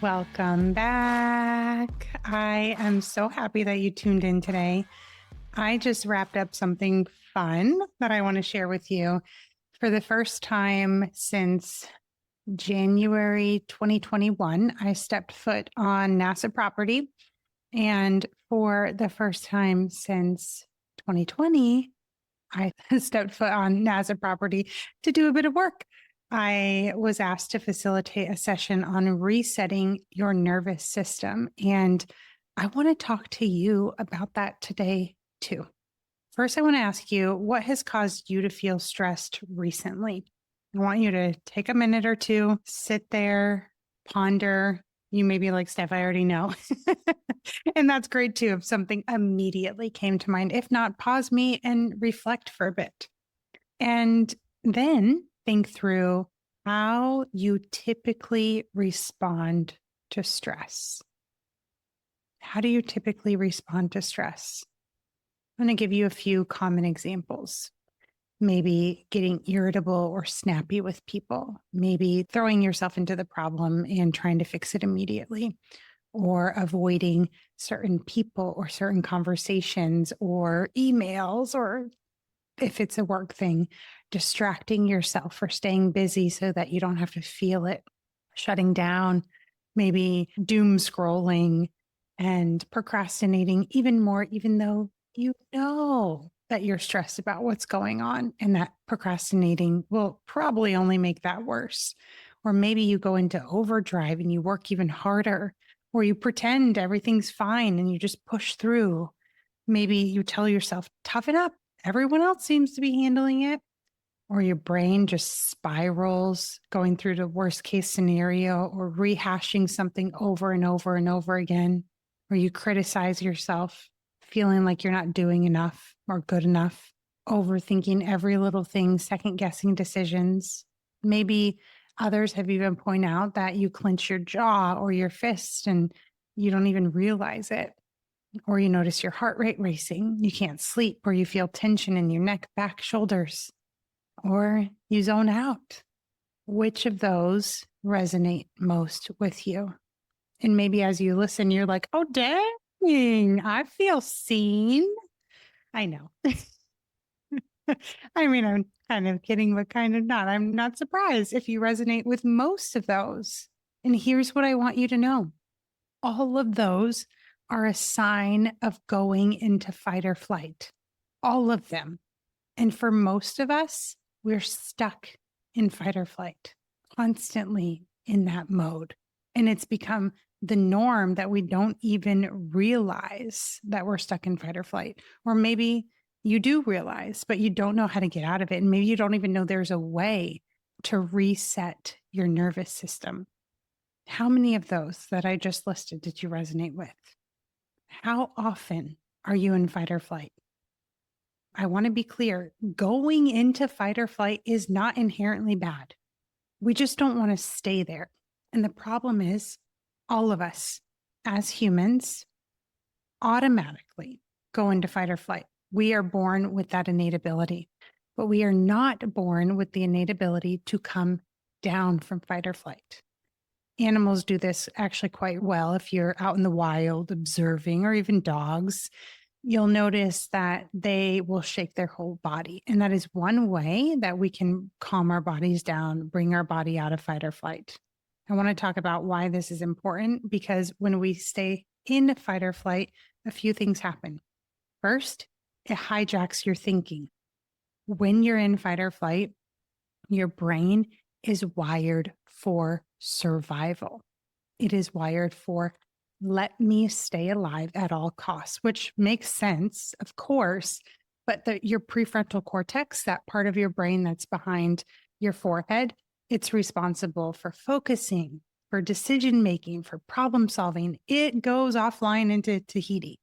Welcome back. I am so happy that you tuned in today. I just wrapped up something fun that I want to share with you. For the first time since January 2021, I stepped foot on NASA property. And for the first time since 2020, I stepped foot on NASA property to do a bit of work. I was asked to facilitate a session on resetting your nervous system. And I want to talk to you about that today, too. First, I want to ask you, what has caused you to feel stressed recently? I want you to take a minute or two, sit there, ponder. You may be like, Steph, I already know. And that's great too, if something immediately came to mind. If not, pause me and reflect for a bit. And then think through how you typically respond to stress. How do you typically respond to stress? I'm going to give you a few common examples. Maybe getting irritable or snappy with people, maybe throwing yourself into the problem and trying to fix it immediately, or avoiding certain people or certain conversations or emails, or if it's a work thing, distracting yourself or staying busy so that you don't have to feel it, shutting down, maybe doom scrolling and procrastinating even more, even though you know that you're stressed about what's going on, and that procrastinating will probably only make that worse. Or maybe you go into overdrive and you work even harder, or you pretend everything's fine and you just push through. Maybe you tell yourself, toughen up. Everyone else seems to be handling it. Or your brain just spirals, going through the worst case scenario or rehashing something over and over and over again. Or you criticize yourself, feeling like you're not doing enough or good enough, overthinking every little thing, second guessing decisions. Maybe others have even pointed out that you clench your jaw or your fist and you don't even realize it. Or you notice your heart rate racing, you can't sleep, or you feel tension in your neck, back, shoulders, or you zone out. Which of those resonate most with you? And maybe as you listen, you're like, oh, dang, I feel seen. I know. I mean, I'm kind of kidding, but kind of not. I'm not surprised if you resonate with most of those. And here's what I want you to know. All of those are a sign of going into fight or flight. All of them. And for most of us, we're stuck in fight or flight, constantly in that mode. And it's become the norm that we don't even realize that we're stuck in fight or flight. Or maybe you do realize, but you don't know how to get out of it. And maybe you don't even know there's a way to reset your nervous system. How many of those that I just listed did you resonate with? How often are you in fight or flight? I want to be clear, going into fight or flight is not inherently bad. We just don't want to stay there. And the problem is, all of us as humans automatically go into fight or flight. We are born with that innate ability, but we are not born with the innate ability to come down from fight or flight. Animals do this actually quite well. If you're out in the wild observing, or even dogs, you'll notice that they will shake their whole body. And that is one way that we can calm our bodies down, bring our body out of fight or flight. I want to talk about why this is important, because when we stay in fight or flight, a few things happen. First, it hijacks your thinking. When you're in fight or flight, your brain is wired for survival. It is wired for, let me stay alive at all costs, which makes sense, of course. But your prefrontal cortex, that part of your brain that's behind your forehead, it's responsible for focusing, for decision making, for problem solving. It goes offline into Tahiti.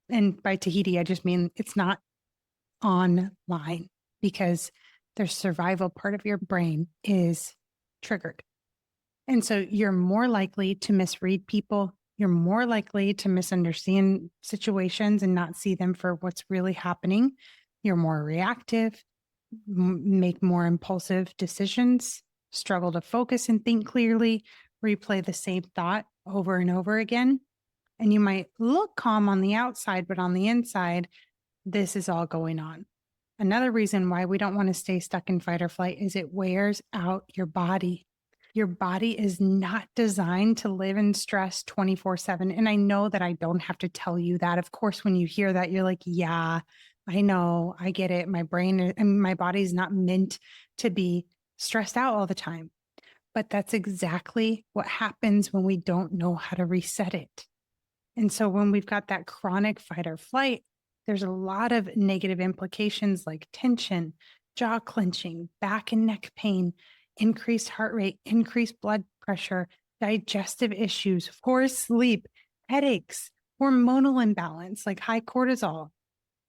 And by Tahiti, I just mean it's not online, because the survival part of your brain is triggered. And so you're more likely to misread people. You're more likely to misunderstand situations and not see them for what's really happening. You're more reactive, make more impulsive decisions, struggle to focus and think clearly, replay the same thought over and over again. And you might look calm on the outside, but on the inside, this is all going on. Another reason why we don't want to stay stuck in fight or flight is it wears out your body. Your body is not designed to live in stress 24/7. And I know that I don't have to tell you that. Of course, when you hear that, you're like, yeah, I know, I get it. My brain and my body is not meant to be stressed out all the time. But that's exactly what happens when we don't know how to reset it. And so when we've got that chronic fight or flight, there's a lot of negative implications like tension, jaw clenching, back and neck pain, increased heart rate, increased blood pressure, digestive issues, poor sleep, headaches, hormonal imbalance like high cortisol.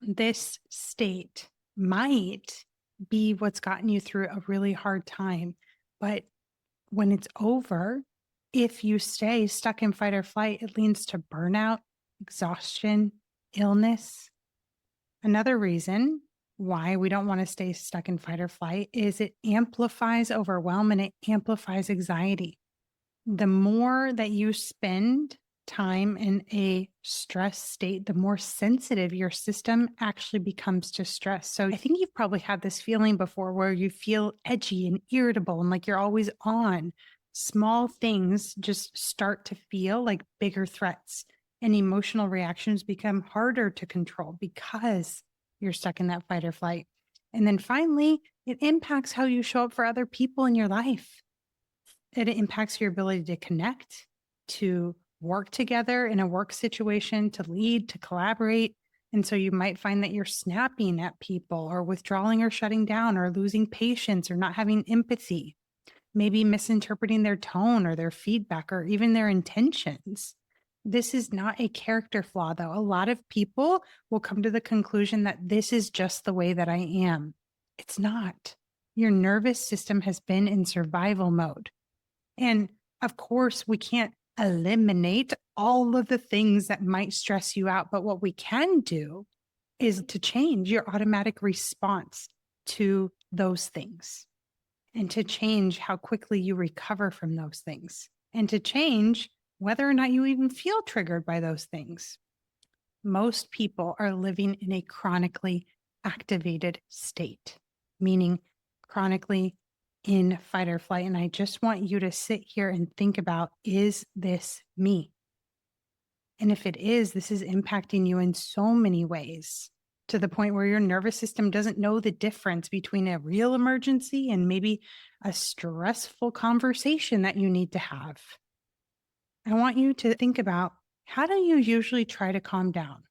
This state might be what's gotten you through a really hard time. But when it's over, if you stay stuck in fight or flight, it leads to burnout, exhaustion, illness. Another reason why we don't want to stay stuck in fight or flight is it amplifies overwhelm and it amplifies anxiety. The more that you spend time in a stress state, the more sensitive your system actually becomes to stress. So I think you've probably had this feeling before where you feel edgy and irritable and like you're always on. Small things just start to feel like bigger threats, and emotional reactions become harder to control because you're stuck in that fight or flight. And then finally, it impacts how you show up for other people in your life. It impacts your ability to connect, to work together in a work situation, to lead, to collaborate. And so you might find that you're snapping at people or withdrawing or shutting down or losing patience or not having empathy, maybe misinterpreting their tone or their feedback or even their intentions. This is not a character flaw, though. A lot of people will come to the conclusion that this is just the way that I am. It's not. Your nervous system has been in survival mode. And of course, we can't eliminate all of the things that might stress you out. But what we can do is to change your automatic response to those things and to change how quickly you recover from those things and to change whether or not you even feel triggered by those things. Most people are living in a chronically activated state, meaning chronically in fight or flight. And I just want you to sit here and think about, is this me? And if it is, this is impacting you in so many ways to the point where your nervous system doesn't know the difference between a real emergency and maybe a stressful conversation that you need to have. I want you to think about, how do you usually try to calm down?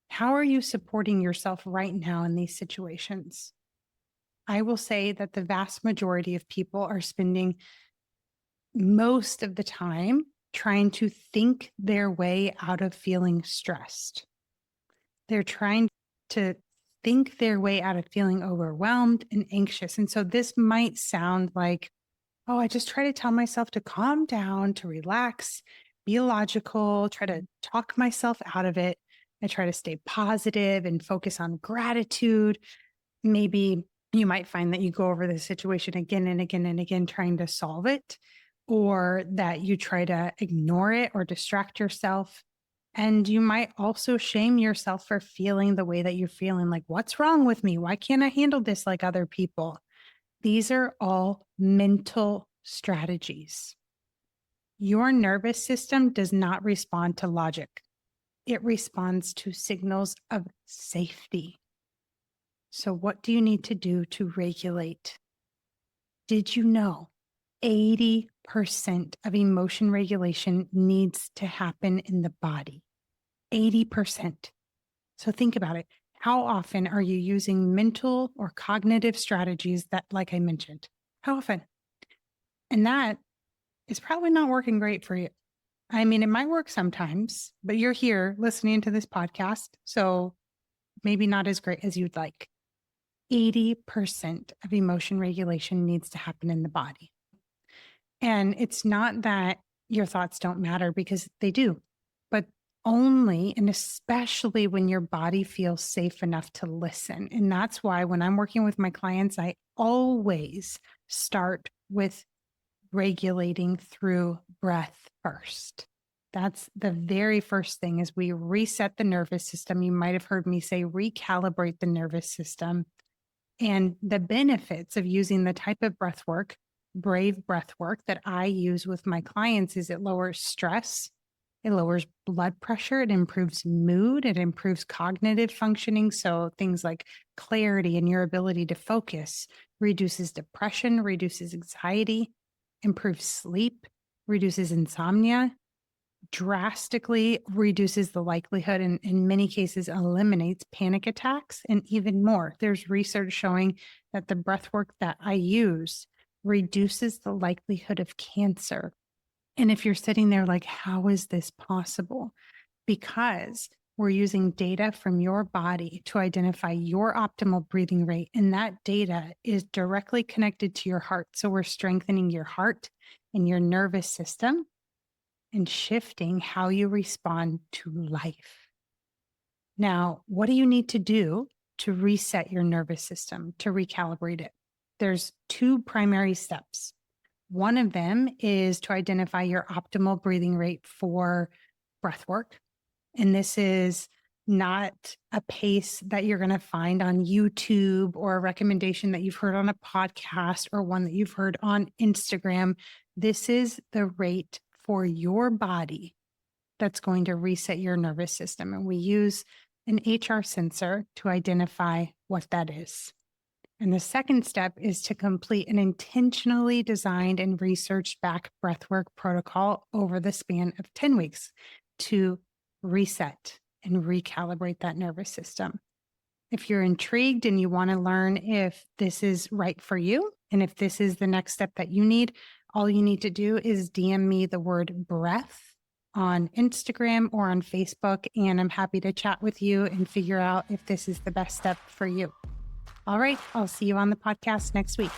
How are you supporting yourself right now in these situations? I will say that the vast majority of people are spending most of the time trying to think their way out of feeling stressed. They're trying to think their way out of feeling overwhelmed and anxious. And so this might sound like, oh, I just try to tell myself to calm down, to relax, be logical, try to talk myself out of it. I try to stay positive and focus on gratitude. Maybe you might find that you go over the situation again and again and again, trying to solve it, or that you try to ignore it or distract yourself. And you might also shame yourself for feeling the way that you're feeling, like, what's wrong with me? Why can't I handle this like other people? These are all mental strategies. Your nervous system does not respond to logic. It responds to signals of safety. So what do you need to do to regulate? Did you know 80% of emotion regulation needs to happen in the body? 80%. So think about it. How often are you using mental or cognitive strategies that, like I mentioned? How often? And that is probably not working great for you. I mean, it might work sometimes, but you're here listening to this podcast, so maybe not as great as you'd like. 80% of emotion regulation needs to happen in the body. And it's not that your thoughts don't matter, because they do, but only and especially when your body feels safe enough to listen. And that's why when I'm working with my clients, I always start with regulating through breath first. That's the very first thing is we reset the nervous system. You might have heard me say recalibrate the nervous system. And the benefits of using the type of breath work, brave breath work that I use with my clients is it lowers stress, it lowers blood pressure, it improves mood, it improves cognitive functioning. So things like clarity and your ability to focus, reduces depression, reduces anxiety, improves sleep, reduces insomnia, drastically reduces the likelihood and in many cases eliminates panic attacks and even more. There's research showing that the breath work that I use reduces the likelihood of cancer. And if you're sitting there like, how is this possible? Because we're using data from your body to identify your optimal breathing rate. And that data is directly connected to your heart. So we're strengthening your heart and your nervous system and shifting how you respond to life. Now, what do you need to do to reset your nervous system, to recalibrate it? There's two primary steps. One of them is to identify your optimal breathing rate for breath work. And this is not a pace that you're going to find on YouTube or a recommendation that you've heard on a podcast or one that you've heard on Instagram. This is the rate for your body that's going to reset your nervous system. And we use an HR sensor to identify what that is. And the second step is to complete an intentionally designed and researched back breathwork protocol over the span of 10 weeks to reset and recalibrate that nervous system. If you're intrigued and you want to learn if this is right for you and if this is the next step that you need, all you need to do is DM me the word breath on Instagram or on Facebook, and I'm happy to chat with you and figure out if this is the best step for you. All right, I'll see you on the podcast next week.